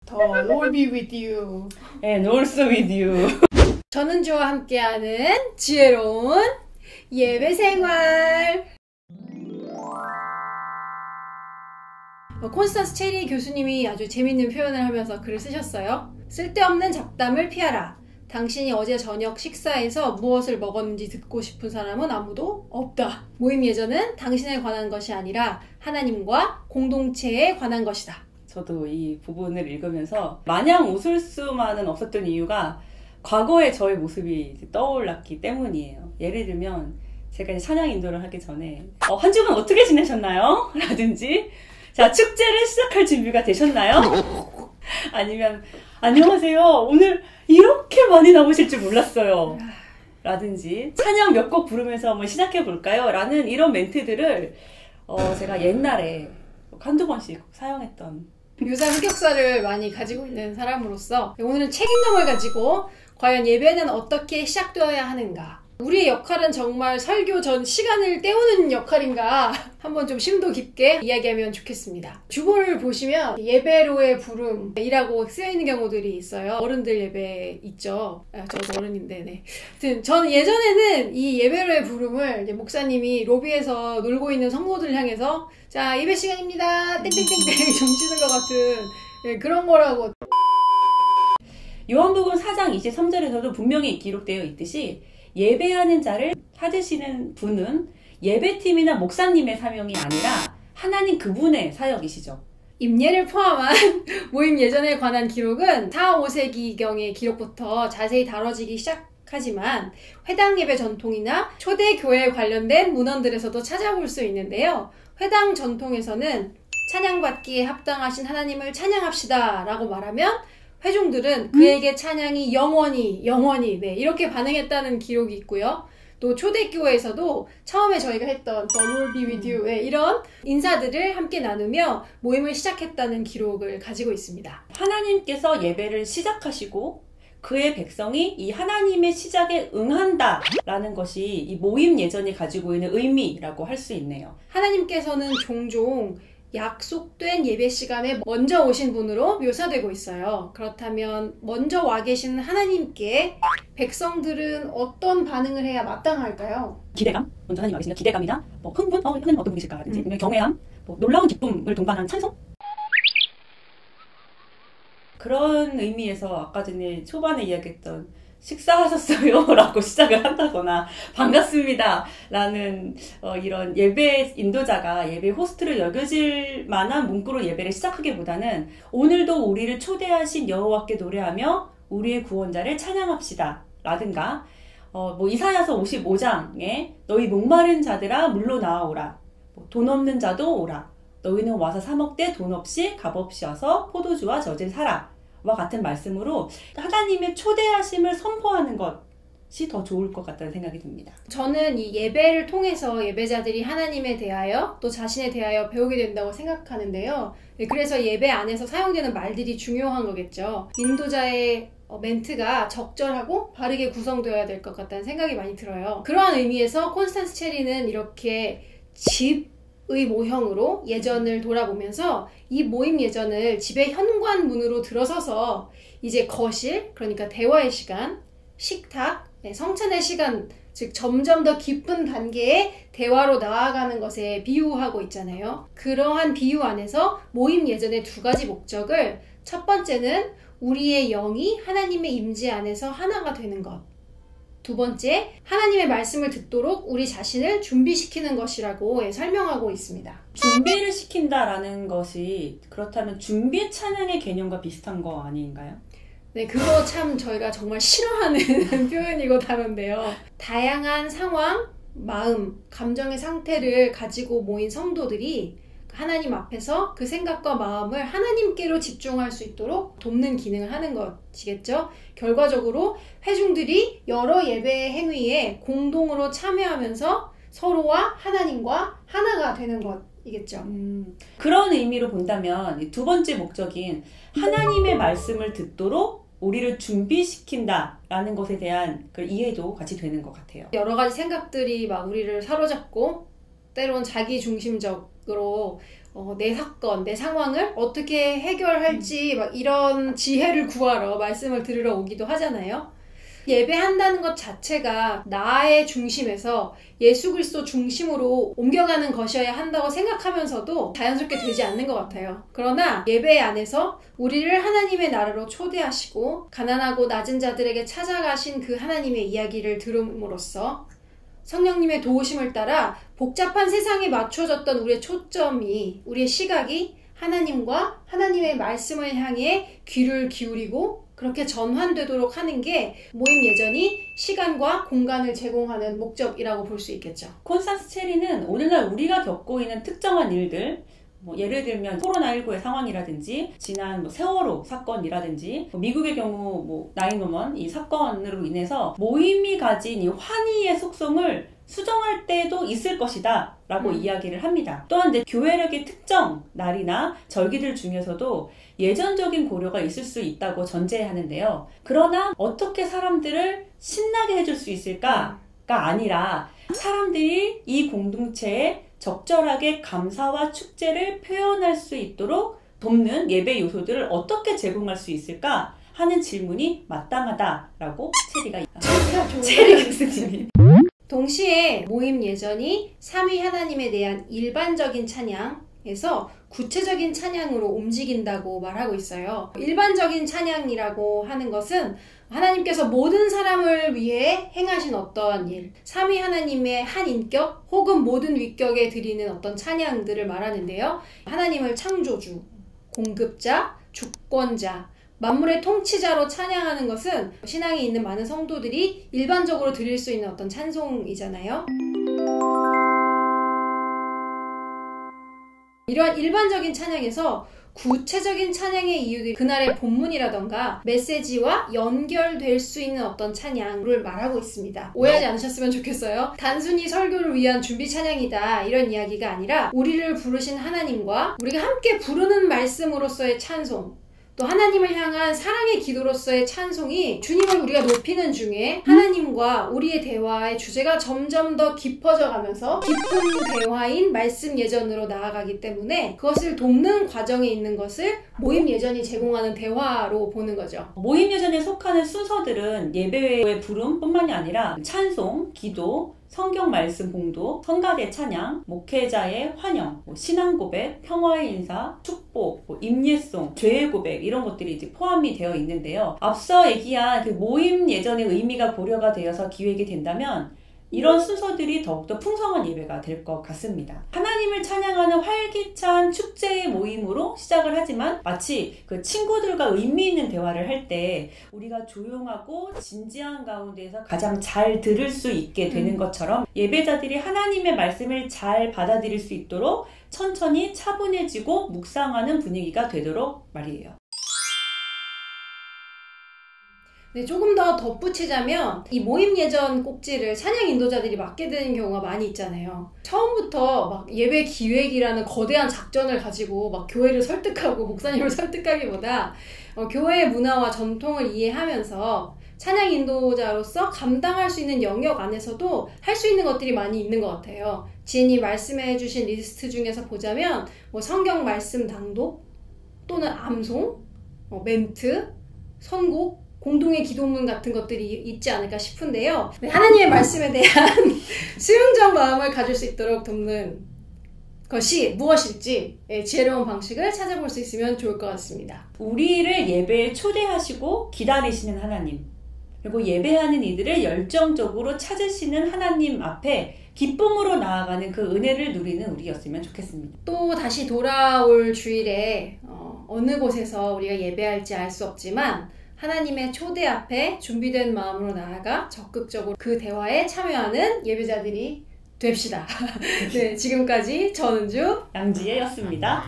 The Lord be with you. And also with you. 전은주와 함께하는 지혜로운 예배 생활. 콘스탄스 체리 교수님이 아주 재밌는 표현을 하면서 글을 쓰셨어요. 쓸데없는 잡담을 피하라. 당신이 어제 저녁 식사에서 무엇을 먹었는지 듣고 싶은 사람은 아무도 없다. 모임 예전은 당신에 관한 것이 아니라 하나님과 공동체에 관한 것이다. 저도 이 부분을 읽으면서 마냥 웃을 수만은 없었던 이유가 과거의 저의 모습이 떠올랐기 때문이에요. 예를 들면 제가 이제 찬양 인도를 하기 전에 한 주간 어떻게 지내셨나요? 라든지 자, 축제를 시작할 준비가 되셨나요? 아니면 안녕하세요. 오늘 이렇게 많이 나오실 줄 몰랐어요. 라든지 찬양 몇 곡 부르면서 한번 시작해 볼까요? 라는 이런 멘트들을 제가 옛날에 한두 번씩 사용했던 유사 흑역사를 많이 가지고 있는 사람으로서 오늘은 책임감을 가지고 과연 예배는 어떻게 시작되어야 하는가, 우리의 역할은 정말 설교 전 시간을 때우는 역할인가 한번 좀 심도 깊게 이야기하면 좋겠습니다. 주보를 보시면 예배로의 부름이라고 쓰여있는 경우들이 있어요. 어른들 예배 있죠. 저도 어른인데 네. 하여튼 저는 예전에는 이 예배로의 부름을 이제 목사님이 로비에서 놀고 있는 성도들을 향해서 자, 예배 시간입니다 땡땡땡땡 점치는 것 같은 그런 거라고. 요한복음 4장 23절에서도 분명히 기록되어 있듯이 예배하는 자를 찾으시는 분은 예배팀이나 목사님의 사명이 아니라 하나님 그분의 사역이시죠. 임예를 포함한 모임 예전에 관한 기록은 4, 5세기경의 기록부터 자세히 다뤄지기 시작하지만 회당 예배 전통이나 초대교회에 관련된 문헌들에서도 찾아볼 수 있는데요. 회당 전통에서는 찬양받기에 합당하신 하나님을 찬양합시다 라고 말하면 회중들은 그에게 찬양이 영원히 네, 이렇게 반응했다는 기록이 있고요. 또 초대교회에서도 처음에 저희가 했던 The Lord be with you 이런 인사들을 함께 나누며 모임을 시작했다는 기록을 가지고 있습니다. 하나님께서 예배를 시작하시고 그의 백성이 이 하나님의 시작에 응한다라는 것이 이 모임 예전이 가지고 있는 의미라고 할 수 있네요. 하나님께서는 종종 약속된 예배 시간에 먼저 오신 분으로 묘사되고 있어요. 그렇다면 먼저 와 계신 하나님께 백성들은 어떤 반응을 해야 마땅할까요? 기대감? 먼저 하나님 와 계신다. 기대감이나 흥분? 하나님 어떤 분이실까라든지 경외함? 놀라운 기쁨을 동반한 찬송? 그런 의미에서 아까 전에 초반에 이야기했던 식사하셨어요? 라고 시작을 한다거나 반갑습니다 라는 이런 예배 인도자가 예배 호스트를 여겨질 만한 문구로 예배를 시작하기보다는 오늘도 우리를 초대하신 여호와께 노래하며 우리의 구원자를 찬양합시다 라든가 이사야서 55장에 너희 목마른 자들아 물로 나아오라, 돈 없는 자도 오라, 너희는 와서 사 먹되 돈 없이 값 없이 와서 포도주와 젖을 사라 와 같은 말씀으로 하나님의 초대하심을 선포하는 것이 더 좋을 것 같다는 생각이 듭니다. 저는 이 예배를 통해서 예배자들이 하나님에 대하여 또 자신에 대하여 배우게 된다고 생각하는데요. 그래서 예배 안에서 사용되는 말들이 중요한 거겠죠. 인도자의 멘트가 적절하고 바르게 구성되어야 될 것 같다는 생각이 많이 들어요. 그러한 의미에서 콘스탄스 체리는 이렇게 집의 모형으로 예전을 돌아보면서 이 모임 예전을 집의 현관문으로 들어서서 이제 거실, 그러니까 대화의 시간, 식탁, 성찬의 시간, 즉 점점 더 깊은 단계의 대화로 나아가는 것에 비유하고 있잖아요. 그러한 비유 안에서 모임 예전의 두 가지 목적을, 첫 번째는 우리의 영이 하나님의 임재 안에서 하나가 되는 것, 두 번째, 하나님의 말씀을 듣도록 우리 자신을 준비시키는 것이라고 설명하고 있습니다. 준비를 시킨다라는 것이 그렇다면 준비 찬양의 개념과 비슷한 거 아닌가요? 네, 그거 참 저희가 정말 싫어하는 표현이고 단어인데요. 다양한 상황, 마음, 감정의 상태를 가지고 모인 성도들이 하나님 앞에서 그 생각과 마음을 하나님께로 집중할 수 있도록 돕는 기능을 하는 것이겠죠. 결과적으로 회중들이 여러 예배 행위에 공동으로 참여하면서 서로와 하나님과 하나가 되는 것이겠죠. 그런 의미로 본다면 두 번째 목적인 하나님의 말씀을 듣도록 우리를 준비시킨다라는 것에 대한 그 이해도 같이 되는 것 같아요. 여러 가지 생각들이 막 우리를 사로잡고 때론 자기중심적으로 내 사건, 내 상황을 어떻게 해결할지 막 이런 지혜를 구하러 말씀을 들으러 오기도 하잖아요. 예배한다는 것 자체가 나의 중심에서 예수 그리스도 중심으로 옮겨가는 것이어야 한다고 생각하면서도 자연스럽게 되지 않는 것 같아요. 그러나 예배 안에서 우리를 하나님의 나라로 초대하시고 가난하고 낮은 자들에게 찾아가신 그 하나님의 이야기를 들음으로써 성령님의 도우심을 따라 복잡한 세상에 맞춰졌던 우리의 초점이, 우리의 시각이 하나님과 하나님의 말씀을 향해 귀를 기울이고 그렇게 전환되도록 하는 게 모임 예전이 시간과 공간을 제공하는 목적이라고 볼 수 있겠죠. 콘스탄스 체리는 오늘날 우리가 겪고 있는 특정한 일들, 예를 들면 코로나19의 상황이라든지 지난 세월호 사건이라든지 미국의 경우 911 이 사건으로 인해서 모임이 가진 이 환희의 속성을 수정할 때도 있을 것이다 라고 이야기를 합니다. 또한 교회력의 특정 날이나 절기들 중에서도 예전적인 고려가 있을 수 있다고 전제하는데요. 그러나 어떻게 사람들을 신나게 해줄 수 있을까가 아니라 사람들이 이 공동체에 적절하게 감사와 축제를 표현할 수 있도록 돕는 예배 요소들을 어떻게 제공할 수 있을까 하는 질문이 마땅하다라고 체리 교수님이 동시에 모임 예전이 삼위 하나님에 대한 일반적인 찬양에서 구체적인 찬양으로 움직인다고 말하고 있어요. 일반적인 찬양이라고 하는 것은 하나님께서 모든 사람을 위해 행하신 어떠한 일, 삼위 하나님의 한 인격 혹은 모든 위격에 드리는 어떤 찬양들을 말하는데요. 하나님을 창조주, 공급자, 주권자, 만물의 통치자로 찬양하는 것은 신앙이 있는 많은 성도들이 일반적으로 드릴 수 있는 어떤 찬송이잖아요. 이러한 일반적인 찬양에서 구체적인 찬양의 이유들이 그날의 본문이라던가 메시지와 연결될 수 있는 어떤 찬양을 말하고 있습니다. 오해하지 않으셨으면 좋겠어요. 단순히 설교를 위한 준비 찬양이다 이런 이야기가 아니라 우리를 부르신 하나님과 우리가 함께 부르는 말씀으로서의 찬송, 또 하나님을 향한 사랑의 기도로서의 찬송이 주님을 우리가 높이는 중에 하나님과 우리의 대화의 주제가 점점 더 깊어져 가면서 깊은 대화인 말씀 예전으로 나아가기 때문에 그것을 돕는 과정에 있는 것을 모임 예전이 제공하는 대화로 보는 거죠. 모임 예전에 속하는 순서들은 예배의 부름뿐만이 아니라 찬송, 기도, 성경 말씀 봉독, 성가대 찬양, 목회자의 환영, 신앙 고백, 평화의 인사, 축복, 임예송, 죄의 고백 이런 것들이 이제 포함이 되어 있는데요. 앞서 얘기한 그 모임 예전의 의미가 고려가 되어서 기획이 된다면 이런 순서들이 더욱더 풍성한 예배가 될 것 같습니다. 하나님을 찬양하는 활기찬 축제의 모임으로 시작을 하지만 마치 그 친구들과 의미 있는 대화를 할 때 우리가 조용하고 진지한 가운데에서 가장 잘 들을 수 있게 되는 것처럼 예배자들이 하나님의 말씀을 잘 받아들일 수 있도록 천천히 차분해지고 묵상하는 분위기가 되도록 말이에요. 네, 조금 더 덧붙이자면 이 모임 예전 꼭지를 찬양 인도자들이 맡게 되는 경우가 많이 있잖아요. 처음부터 막 예배 기획이라는 거대한 작전을 가지고 막 교회를 설득하고 목사님을 설득하기보다 교회의 문화와 전통을 이해하면서 찬양 인도자로서 감당할 수 있는 영역 안에서도 할 수 있는 것들이 많이 있는 것 같아요. 지인이 말씀해 주신 리스트 중에서 보자면 성경 말씀 낭독 또는 암송, 멘트, 선곡, 공동의 기도문 같은 것들이 있지 않을까 싶은데요. 하나님의 말씀에 대한 수용적 마음을 가질 수 있도록 돕는 것이 무엇일지 지혜로운 방식을 찾아볼 수 있으면 좋을 것 같습니다. 우리를 예배에 초대하시고 기다리시는 하나님, 그리고 예배하는 이들을 열정적으로 찾으시는 하나님 앞에 기쁨으로 나아가는 그 은혜를 누리는 우리였으면 좋겠습니다. 또 다시 돌아올 주일에 어느 곳에서 우리가 예배할지 알 수 없지만 하나님의 초대 앞에 준비된 마음으로 나아가 적극적으로 그 대화에 참여하는 예배자들이 됩시다. 네, 지금까지 전은주, 양지혜였습니다.